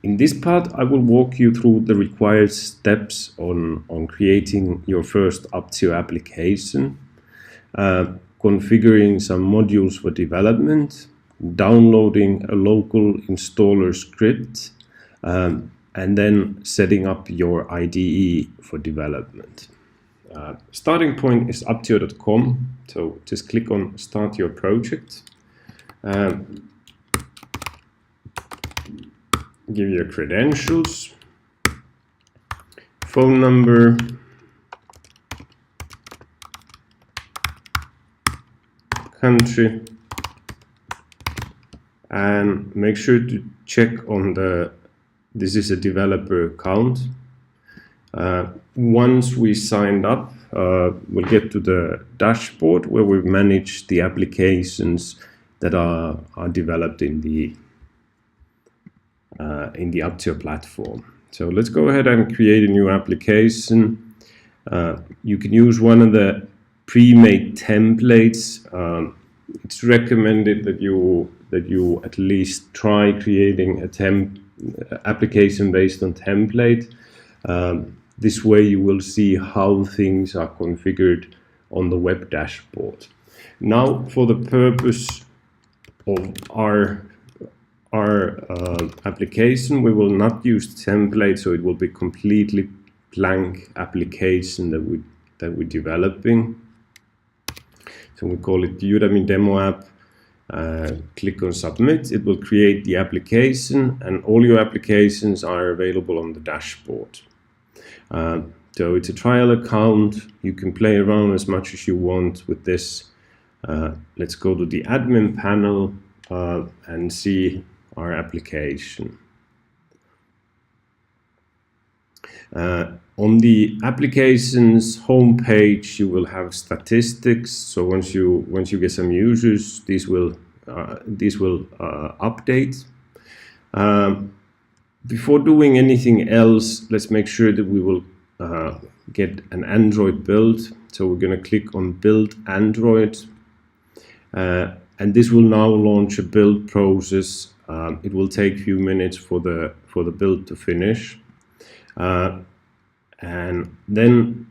In this part, I will walk you through the required steps on creating your first Appzio application, configuring some modules for development, downloading a local installer script, and then setting up your IDE for development. Starting point is appzio.com, so just click on Start Your Project. Give your credentials, phone number, country, and make sure to check on this is a developer account. Once we signed up, we'll get to the dashboard where we manage the applications that are developed in the Appzio platform. So let's go ahead and create a new application. You can use one of the pre-made templates. It's recommended that you at least try creating a application based on template. This way you will see how things are configured on the web dashboard. Now, for the purpose of our application, we will not use template, so it will be completely blank application that we're developing. So we call it Udemy demo app. Click on submit. It will create the application, and all your applications are available on the dashboard. So it's a trial account. You can play around as much as you want with this. Let's go to the admin panel and see our application. On the application's homepage, you will have statistics. So once you get some users, these will update. Before doing anything else, let's make sure that we will get an Android build. So we're going to click on Build Android, and this will now launch a build process. It will take a few minutes for the build to finish. And then,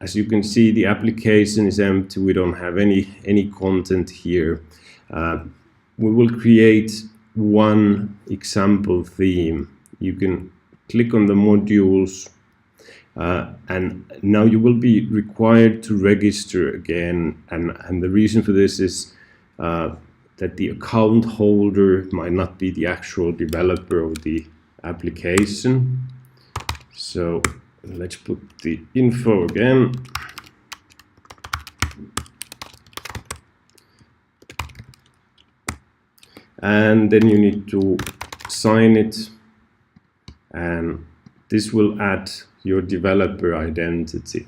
as you can see, the application is empty. We don't have any content here. We will create one example theme. You can click on the modules, and now you will be required to register again. And the reason for this is that the account holder might not be the actual developer of the application. So let's put the info again. And then you need to sign it, and this will add your developer identity.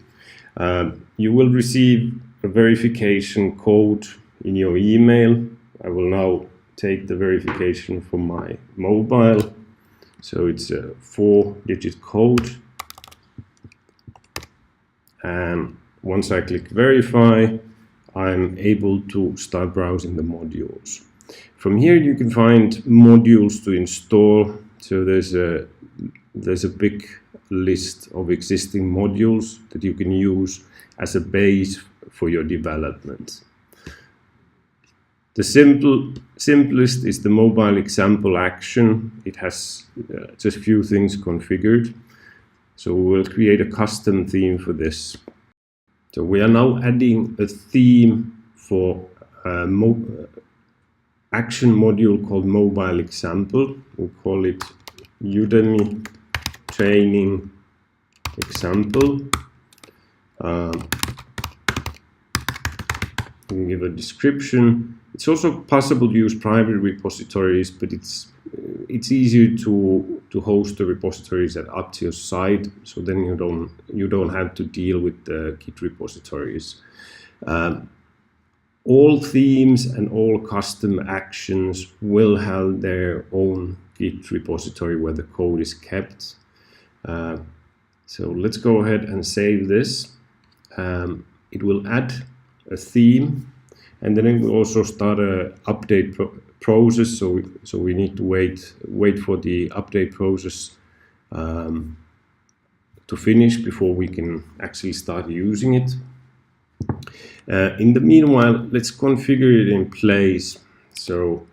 You will receive a verification code in your email. I will now take the verification from my mobile. So it's a 4-digit code. And once I click verify, I'm able to start browsing the modules. From here you can find modules to install. So there's a big list of existing modules that you can use as a base for your development. The simplest is the mobile example action. It has just a few things configured. So we will create a custom theme for this. So we are now adding a theme for action module called mobile example. We call it Udemy training example. You can give a description. It's also possible to use private repositories, but it's easier to host the repositories at Appzio's site, so then you don't have to deal with the Git repositories. All themes and all custom actions will have their own Git repository where the code is kept. So let's go ahead and save this. It will add a theme, and then it will also start a update process, so we need to wait for the update process to finish before we can actually start using it. In the meanwhile, let's configure it in place. So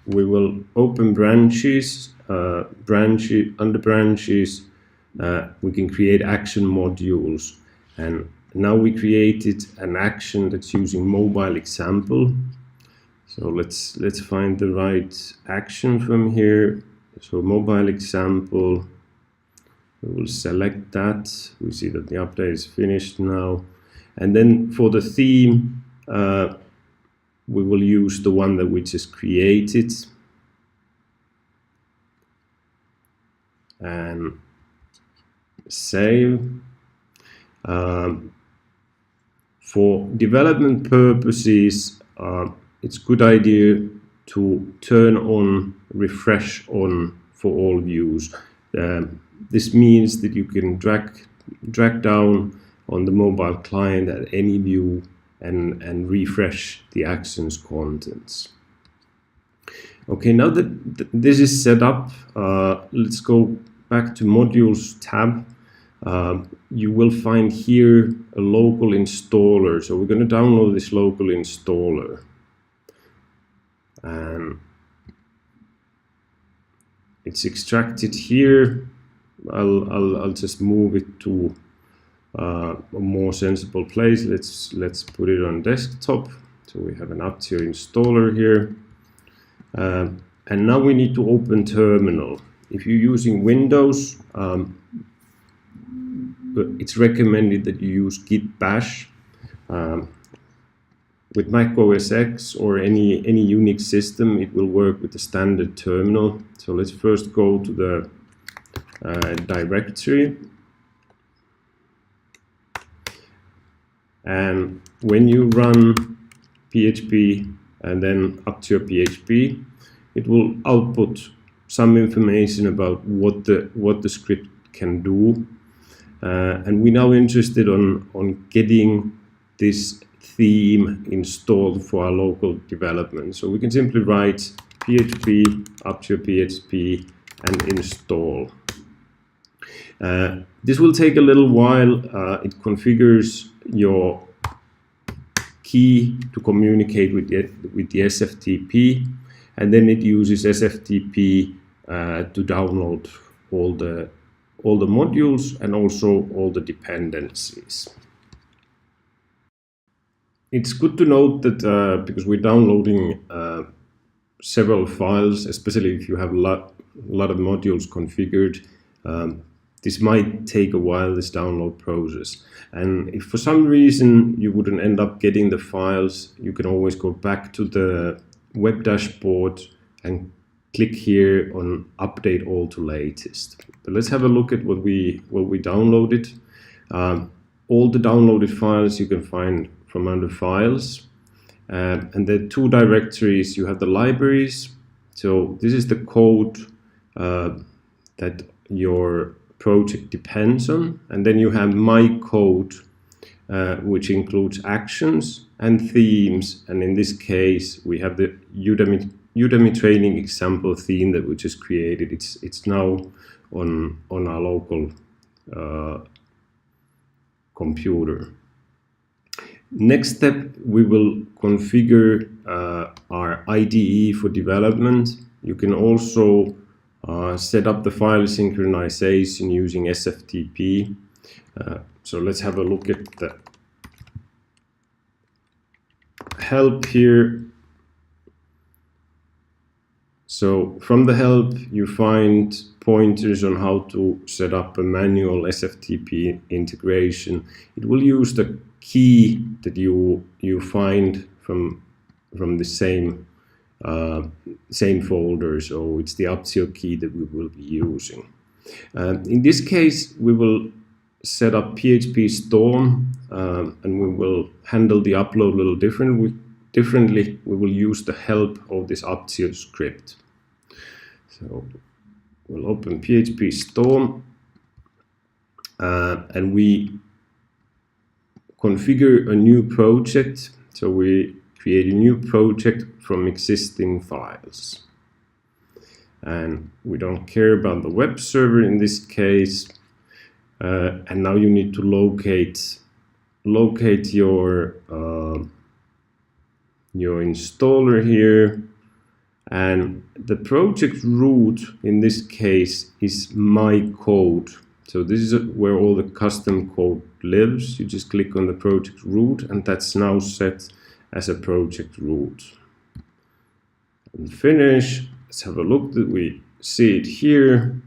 we will open branches, under branches, we can create action modules, and now we created an action that's using mobile example. So let's find the right action from here. So mobile example, we will select that. We see that the update is finished now, and then for the theme, we will use the one that we just created, and save. For development purposes, it's a good idea to turn on refresh on for all views. This means that you can drag down on the mobile client at any view and refresh the action's contents. Okay, now that this is set up, let's go back to Modules tab. You will find here a local installer. So we're going to download this local installer. And it's extracted here. I'll just move it to a more sensible place. Let's put it on desktop. So we have an Appzio installer here. And now we need to open terminal. If you're using Windows, it's recommended that you use git bash. With Mac OS X or any Unix system, it will work with the standard terminal. So let's first go to the directory. And when you run PHP and then Appzio PHP, it will output some information about what the script can do. And we're now interested on getting this theme installed for our local development. So we can simply write PHP, Appzio PHP, and install. This will take a little while. It configures your key to communicate with the SFTP, and then it uses SFTP to download all the modules and also all the dependencies. It's good to note that because we're downloading several files, especially if you have a lot of modules configured, this might take a while, this download process. And if for some reason you wouldn't end up getting the files, you can always go back to the web dashboard and click here on update all to latest. But let's have a look at what we downloaded. All the downloaded files you can find from under files. And the two directories, you have the libraries. So this is the code that your project depends on. And then you have my code, which includes actions and themes. And in this case, we have the Udemy training example theme that we just created. It's now on our local computer. Next step, we will configure our IDE for development. You can also set up the file synchronization using SFTP. So let's have a look at the help here. So from the help, you find pointers on how to set up a manual SFTP integration. It will use the key that you find from the same folder. So it's the Appzio key that we will be using. In this case, we will set up PHP Storm, and we will handle the upload a little differently. We will use the help of this Appzio script. So we'll open PHP Storm, and we configure a new project. So we create a new project from existing files. And we don't care about the web server in this case. And now you need to locate your installer here. And the project root in this case is my code. So this is where all the custom code lives. You just click on the project root, and that's now set as a project root. And finish. Let's have a look that we see it here.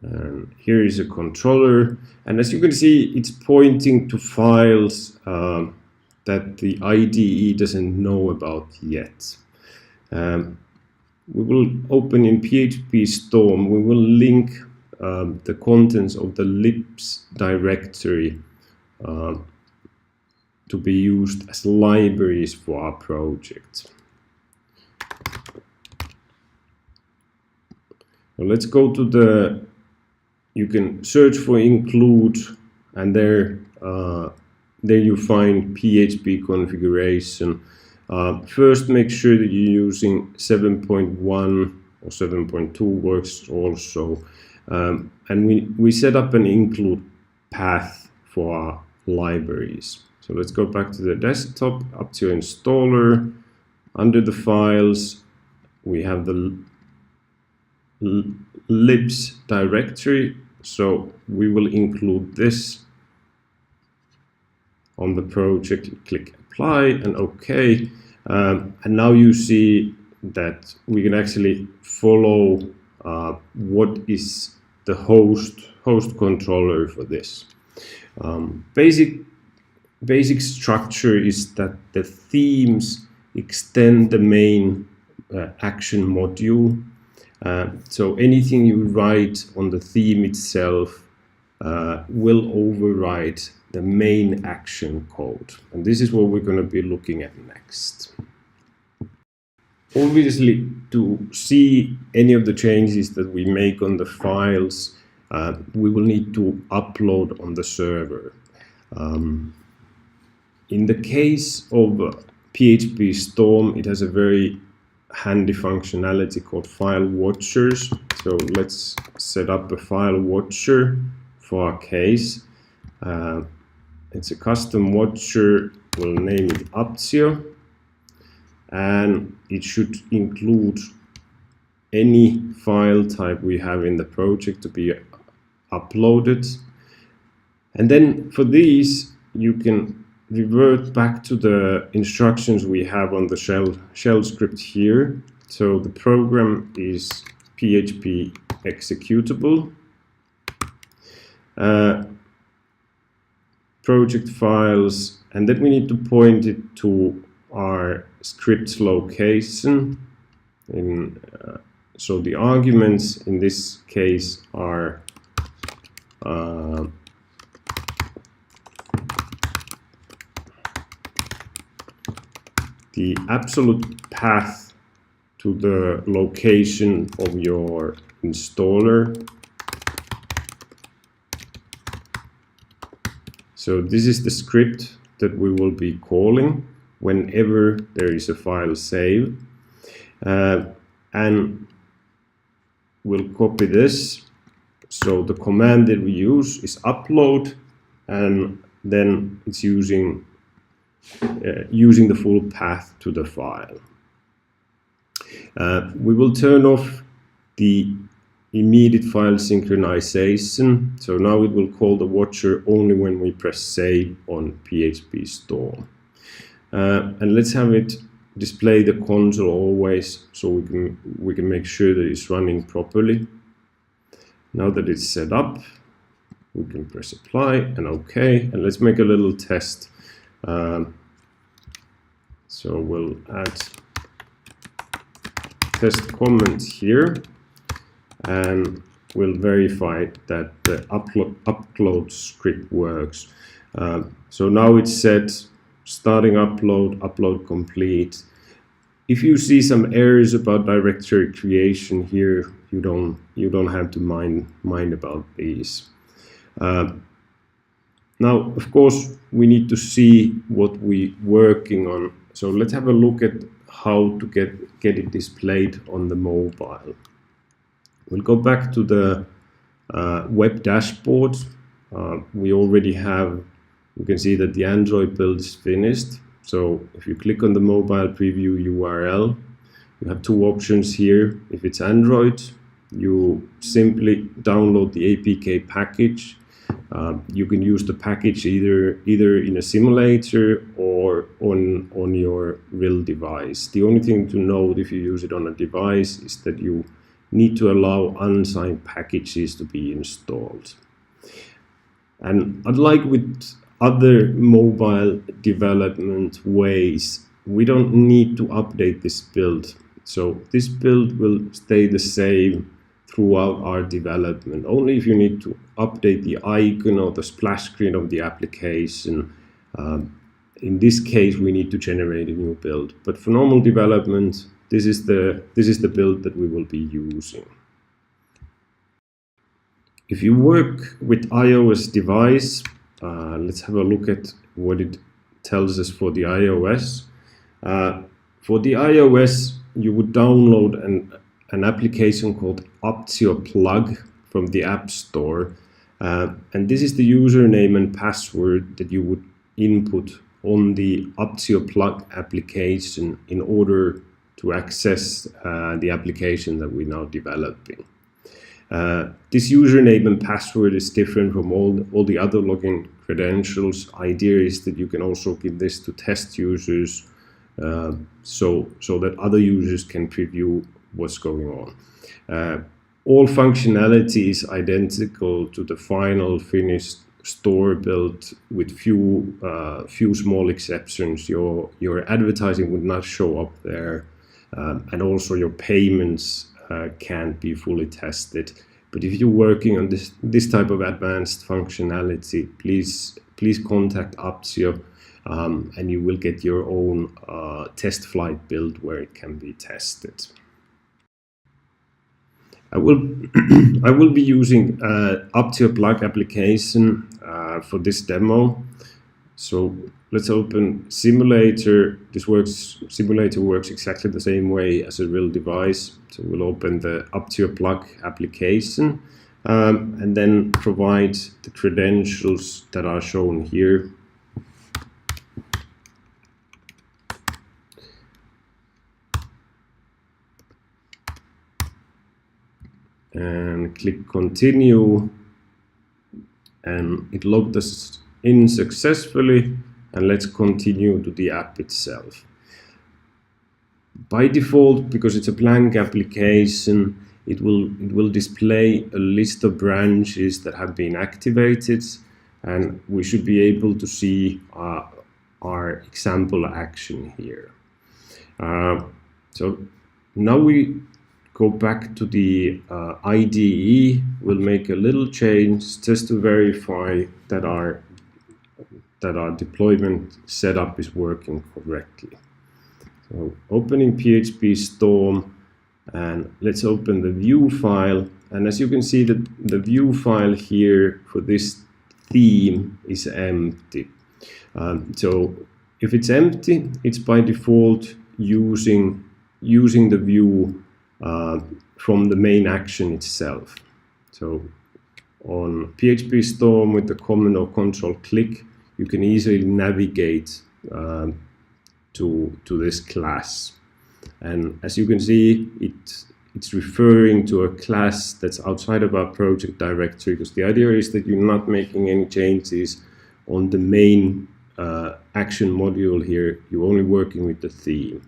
And here is a controller. And as you can see, it's pointing to files that the IDE doesn't know about yet. We will open in PHP Storm. We will link the contents of the libs directory to be used as libraries for our project. Well, let's go to the, you can search for include, and there you find PHP configuration. First, make sure that you're using 7.1 or 7.2 works also. And we set up an include path for our libraries. So let's go back to the desktop, Appzio installer. Under the files, we have the libs directory. So we will include this on the project. Click apply and OK. And now you see that we can actually follow what is the host controller for this. Basic structure is that the themes extend the main action module. So anything you write on the theme itself will override the main action code. And this is what we're going to be looking at next. Obviously, to see any of the changes that we make on the files, we will need to upload on the server. In the case of PHP Storm, it has a very handy functionality called file watchers. So let's set up a file watcher for our case. It's a custom watcher. We'll name it Appzio, and it should include any file type we have in the project to be uploaded. And then for these, you can revert back to the instructions we have on the shell script here. So the program is PHP executable. Project files, and then we need to point it to our script's location. So the arguments in this case are the absolute path to the location of your installer. So this is the script that we will be calling whenever there is a file saved. And we'll copy this. So the command that we use is upload, and then it's using the full path to the file. We will turn off the immediate file synchronization. So now it will call the watcher only when we press save on PHP Storm. And let's have it display the console always, so we can make sure that it's running properly. Now that it's set up, we can press apply and OK, and let's make a little test. So we'll add test comment here, and we'll verify that the upload script works. So now it's set, starting upload complete. If you see some errors about directory creation here, you don't have to mind about these. Now, of course, we need to see what we're working on. So let's have a look at how to get it displayed on the mobile. We'll go back to the web dashboard. We already have, you can see that the Android build is finished. So if you click on the mobile preview URL, you have two options here. If it's Android, you simply download the APK package. You can use the package either in a simulator or on your real device. The only thing to note if you use it on a device is that you need to allow unsigned packages to be installed. And unlike with other mobile development ways, we don't need to update this build. So this build will stay the same throughout our development. Only if you need to update the icon or the splash screen of the application. In this case, we need to generate a new build. But for normal development, this is the build that we will be using. If you work with iOS device, let's have a look at what it tells us for the iOS. For the iOS, you would download an application called Appzio plug from the App Store. And this is the username and password that you would input on the Appzio plug application in order to access the application that we're now developing. This username and password is different from all the other login credentials. Idea is that you can also give this to test users so that other users can preview what's going on. All functionality is identical to the final finished store build with few small exceptions. Your advertising would not show up there, and also your payments can't be fully tested. But if you're working on this type of advanced functionality, please contact Appzio, and you will get your own test flight build where it can be tested. I will be using Appzio plug application for this demo. So let's open simulator. Simulator works exactly the same way as a real device. So we'll open the Appzio plug application and then provide the credentials that are shown here. And click continue, and it logged us in successfully, and let's continue to the app itself. By default, because it's a blank application, it will display a list of branches that have been activated, and we should be able to see our example action here. So now we go back to the IDE. We'll make a little change just to verify that our deployment setup is working correctly. So opening PHP Storm, and let's open the view file. And as you can see, the view file here for this theme is empty. So if it's empty, it's by default using the view from the main action itself. So on PHP Storm with the command or control click, you can easily navigate to this class. And as you can see, it's referring to a class that's outside of our project directory, because the idea is that you're not making any changes on the main action module here. You're only working with the theme.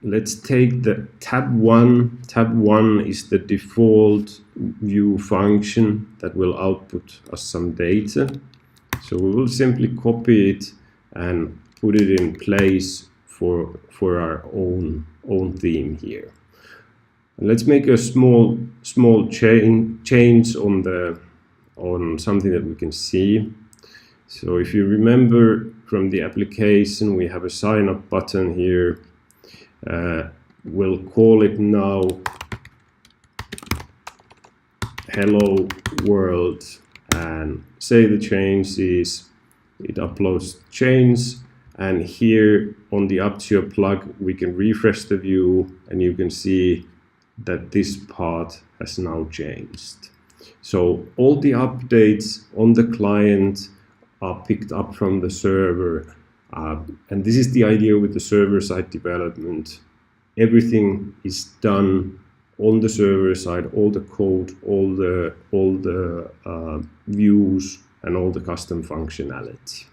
Let's take the tab 1. Tab 1 is the default view function that will output us some data. So we will simply copy it and put it in place for our own theme here. And let's make a small change on something that we can see. So if you remember from the application, we have a sign up button here. We'll call it now Hello World, and say the change is, it uploads change, and here on the Appzio plug we can refresh the view and you can see that this part has now changed. So all the updates on the client are picked up from the server, and this is the idea with the server-side development. Everything is done on the server side, all the code, all the views, and all the custom functionality.